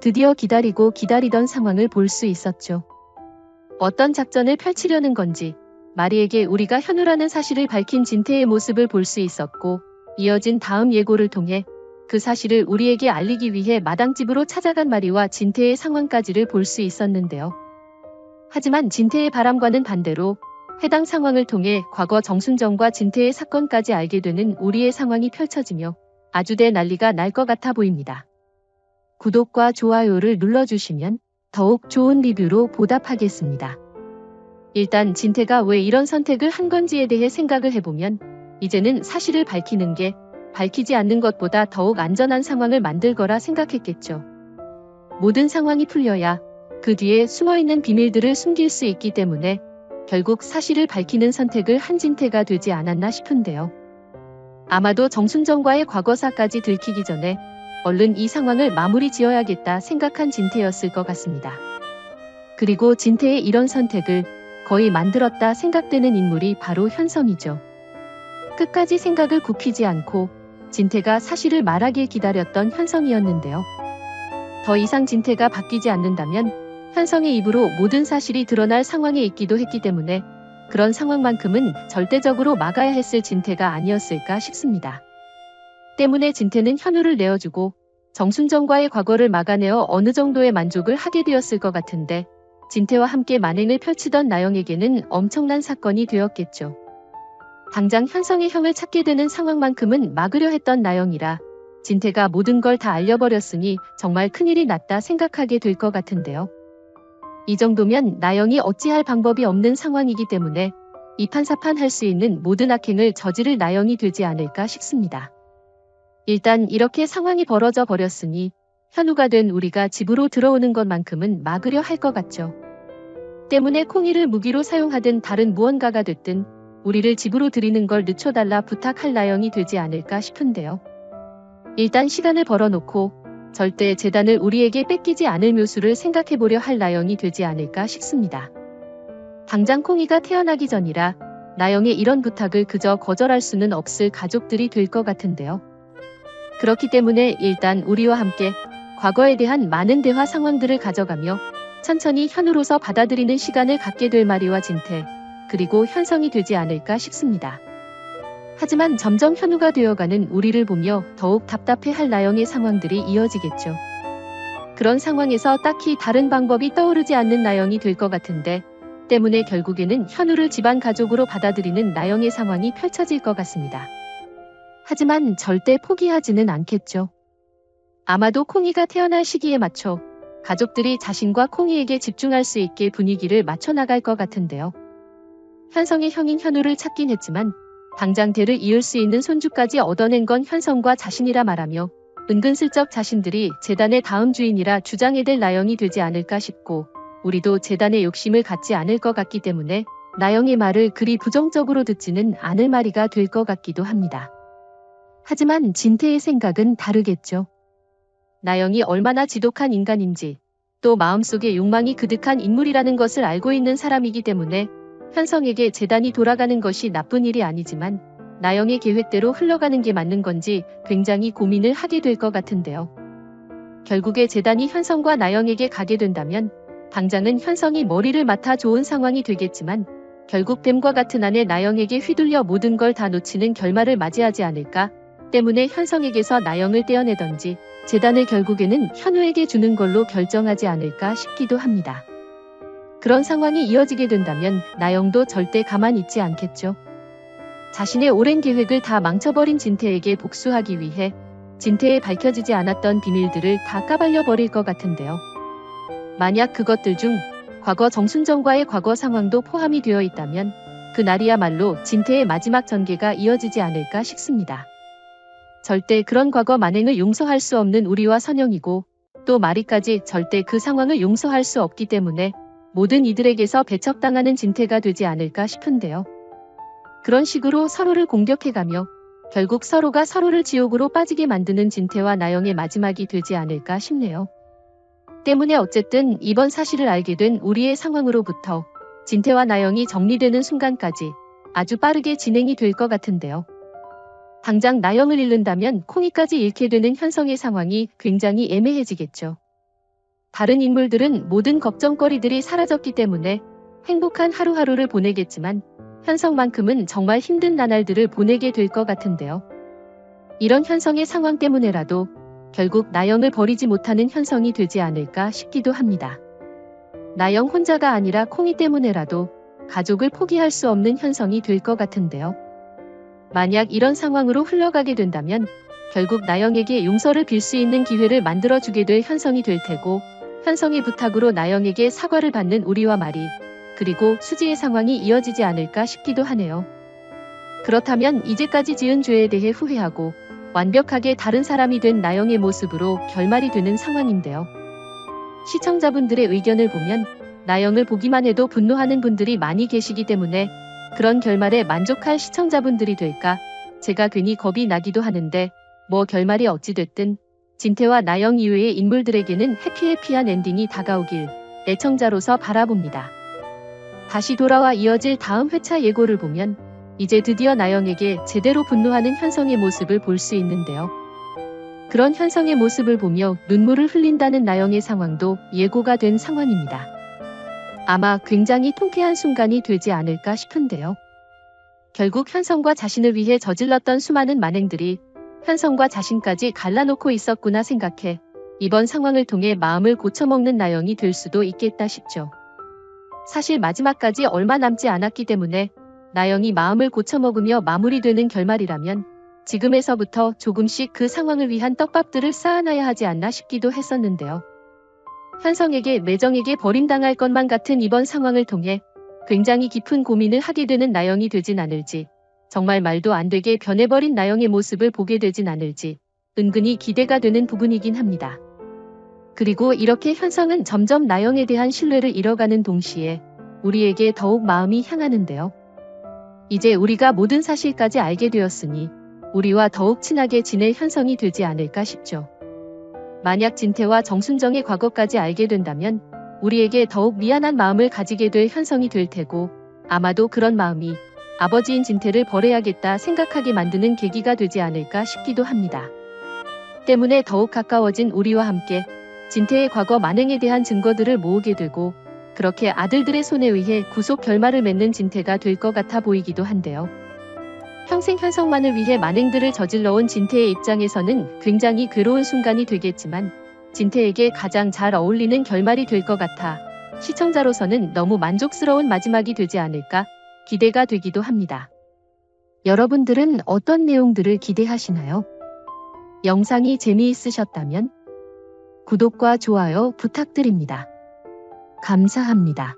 드디어 기다리고 기다리던 상황을 볼 수 있었죠. 어떤 작전을 펼치려는 건지 마리에게 우리가 현우라는 사실을 밝힌 진태의 모습을 볼 수 있었고, 이어진 다음 예고를 통해 그 사실을 우리에게 알리기 위해 마당집으로 찾아간 마리와 진태의 상황까지를 볼 수 있었는데요. 하지만 진태의 바람과는 반대로 해당 상황을 통해 과거 정순정과 진태의 사건까지 알게 되는 우리의 상황이 펼쳐지며 아주 대난리가 날 것 같아 보입니다. 구독과 좋아요를 눌러주시면 더욱 좋은 리뷰로 보답하겠습니다. 일단 진태가 왜 이런 선택을 한 건지에 대해 생각을 해보면 이제는 사실을 밝히는 게 밝히지 않는 것보다 더욱 안전한 상황을 만들 거라 생각했겠죠. 모든 상황이 풀려야 그 뒤에 숨어있는 비밀들을 숨길 수 있기 때문에 결국 사실을 밝히는 선택을 한 진태가 되지 않았나 싶은데요. 아마도 정순정과의 과거사까지 들키기 전에 얼른 이 상황을 마무리 지어야겠다 생각한 진태였을 것 같습니다. 그리고 진태의 이런 선택을 거의 만들었다 생각되는 인물이 바로 현성이죠. 끝까지 생각을 굽히지 않고 진태가 사실을 말하길 기다렸던 현성이었는데요. 더 이상 진태가 바뀌지 않는다면 현성의 입으로 모든 사실이 드러날 상황에 있기도 했기 때문에 그런 상황만큼은 절대적으로 막아야 했을 진태가 아니었을까 싶습니다. 때문에 진태는 현우를 내어주고 정순정과의 과거를 막아내어 어느 정도의 만족을 하게 되었을 것 같은데, 진태와 함께 만행을 펼치던 나영에게는 엄청난 사건이 되었겠죠. 당장 현성의 형을 찾게 되는 상황만큼은 막으려 했던 나영이라 진태가 모든 걸 다 알려버렸으니 정말 큰일이 났다 생각하게 될 것 같은데요. 이 정도면 나영이 어찌할 방법이 없는 상황이기 때문에 이판사판 할 수 있는 모든 악행을 저지를 나영이 되지 않을까 싶습니다. 일단 이렇게 상황이 벌어져 버렸으니 현우가 된 우리가 집으로 들어오는 것만큼은 막으려 할 것 같죠. 때문에 콩이를 무기로 사용하든 다른 무언가가 됐든 우리를 집으로 들이는 걸 늦춰달라 부탁할 나영이 되지 않을까 싶은데요. 일단 시간을 벌어놓고 절대 재단을 우리에게 뺏기지 않을 묘수를 생각해보려 할 나영이 되지 않을까 싶습니다. 당장 콩이가 태어나기 전이라 나영의 이런 부탁을 그저 거절할 수는 없을 가족들이 될 것 같은데요. 그렇기 때문에 일단 우리와 함께 과거에 대한 많은 대화 상황들을 가져가며 천천히 현우로서 받아들이는 시간을 갖게 될 마리와 진태, 그리고 현성이 되지 않을까 싶습니다. 하지만 점점 현우가 되어가는 우리를 보며 더욱 답답해할 나영의 상황들이 이어지겠죠. 그런 상황에서 딱히 다른 방법이 떠오르지 않는 나영이 될 것 같은데, 때문에 결국에는 현우를 집안 가족으로 받아들이는 나영의 상황이 펼쳐질 것 같습니다. 하지만 절대 포기하지는 않겠죠. 아마도 콩이가 태어날 시기에 맞춰 가족들이 자신과 콩이에게 집중할 수 있게 분위기를 맞춰나갈 것 같은데요. 현성의 형인 현우를 찾긴 했지만 당장 대를 이을 수 있는 손주까지 얻어낸 건 현성과 자신이라 말하며 은근슬쩍 자신들이 재단의 다음 주인이라 주장해댈 나영이 되지 않을까 싶고, 우리도 재단의 욕심을 갖지 않을 것 같기 때문에 나영의 말을 그리 부정적으로 듣지는 않을 마리가 될 것 같기도 합니다. 하지만 진태의 생각은 다르겠죠. 나영이 얼마나 지독한 인간인지, 또 마음속에 욕망이 그득한 인물이라는 것을 알고 있는 사람이기 때문에 현성에게 재단이 돌아가는 것이 나쁜 일이 아니지만 나영의 계획대로 흘러가는 게 맞는 건지 굉장히 고민을 하게 될 것 같은데요. 결국에 재단이 현성과 나영에게 가게 된다면 당장은 현성이 머리를 맡아 좋은 상황이 되겠지만 결국 뱀과 같은 아내 나영에게 휘둘려 모든 걸 다 놓치는 결말을 맞이하지 않을까, 때문에 현성에게서 나영을 떼어내던지 재단을 결국에는 현우에게 주는 걸로 결정하지 않을까 싶기도 합니다. 그런 상황이 이어지게 된다면 나영도 절대 가만히 있지 않겠죠. 자신의 오랜 계획을 다 망쳐버린 진태에게 복수하기 위해 진태에 밝혀지지 않았던 비밀들을 다 까발려 버릴 것 같은데요. 만약 그것들 중 과거 정순정과의 과거 상황도 포함이 되어 있다면 그날이야말로 진태의 마지막 전개가 이어지지 않을까 싶습니다. 절대 그런 과거 만행을 용서할 수 없는 우리와 선영이고, 또 마리까지 절대 그 상황을 용서할 수 없기 때문에 모든 이들에게서 배척당하는 진태가 되지 않을까 싶은데요. 그런 식으로 서로를 공격해가며 결국 서로가 서로를 지옥으로 빠지게 만드는 진태와 나영의 마지막이 되지 않을까 싶네요. 때문에 어쨌든 이번 사실을 알게 된 우리의 상황으로부터 진태와 나영이 정리되는 순간까지 아주 빠르게 진행이 될 것 같은데요. 당장 나영을 잃는다면 콩이까지 잃게 되는 현성의 상황이 굉장히 애매해지겠죠. 다른 인물들은 모든 걱정거리들이 사라졌기 때문에 행복한 하루하루를 보내겠지만 현성만큼은 정말 힘든 나날들을 보내게 될 것 같은데요. 이런 현성의 상황 때문에라도 결국 나영을 버리지 못하는 현성이 되지 않을까 싶기도 합니다. 나영 혼자가 아니라 콩이 때문에라도 가족을 포기할 수 없는 현성이 될 것 같은데요. 만약 이런 상황으로 흘러가게 된다면 결국 나영에게 용서를 빌 수 있는 기회를 만들어주게 될 현성이 될 테고, 현성의 부탁으로 나영에게 사과를 받는 우리와 마리, 그리고 수지의 상황이 이어지지 않을까 싶기도 하네요. 그렇다면 이제까지 지은 죄에 대해 후회하고 완벽하게 다른 사람이 된 나영의 모습으로 결말이 되는 상황인데요. 시청자분들의 의견을 보면 나영을 보기만 해도 분노하는 분들이 많이 계시기 때문에 그런 결말에 만족할 시청자분들이 될까 제가 괜히 겁이 나기도 하는데, 뭐 결말이 어찌됐든 진태와 나영 이외의 인물들에게는 해피해피한 엔딩이 다가오길 애청자로서 바라봅니다. 다시 돌아와 이어질 다음 회차 예고를 보면 이제 드디어 나영에게 제대로 분노하는 현성의 모습을 볼 수 있는데요. 그런 현성의 모습을 보며 눈물을 흘린다는 나영의 상황도 예고가 된 상황입니다. 아마 굉장히 통쾌한 순간이 되지 않을까 싶은데요. 결국 현성과 자신을 위해 저질렀던 수많은 만행들이 현성과 자신까지 갈라놓고 있었구나 생각해 이번 상황을 통해 마음을 고쳐먹는 나영이 될 수도 있겠다 싶죠. 사실 마지막까지 얼마 남지 않았기 때문에 나영이 마음을 고쳐먹으며 마무리되는 결말이라면 지금에서부터 조금씩 그 상황을 위한 떡밥들을 쌓아놔야 하지 않나 싶기도 했었는데요. 현성에게 매정에게 버림당할 것만 같은 이번 상황을 통해 굉장히 깊은 고민을 하게 되는 나영이 되진 않을지, 정말 말도 안 되게 변해버린 나영의 모습을 보게 되진 않을지 은근히 기대가 되는 부분이긴 합니다. 그리고 이렇게 현성은 점점 나영에 대한 신뢰를 잃어가는 동시에 우리에게 더욱 마음이 향하는데요. 이제 우리가 모든 사실까지 알게 되었으니 우리와 더욱 친하게 지낼 현성이 되지 않을까 싶죠. 만약 진태와 정순정의 과거까지 알게 된다면 우리에게 더욱 미안한 마음을 가지게 될 현성이 될 테고, 아마도 그런 마음이 아버지인 진태를 버려야겠다 생각하게 만드는 계기가 되지 않을까 싶기도 합니다. 때문에 더욱 가까워진 우리와 함께 진태의 과거 만행에 대한 증거들을 모으게 되고, 그렇게 아들들의 손에 의해 구속 결말을 맺는 진태가 될 것 같아 보이기도 한데요. 평생 현성만을 위해 만행들을 저질러온 진태의 입장에서는 굉장히 괴로운 순간이 되겠지만 진태에게 가장 잘 어울리는 결말이 될 것 같아 시청자로서는 너무 만족스러운 마지막이 되지 않을까 기대가 되기도 합니다. 여러분들은 어떤 내용들을 기대하시나요? 영상이 재미있으셨다면 구독과 좋아요 부탁드립니다. 감사합니다.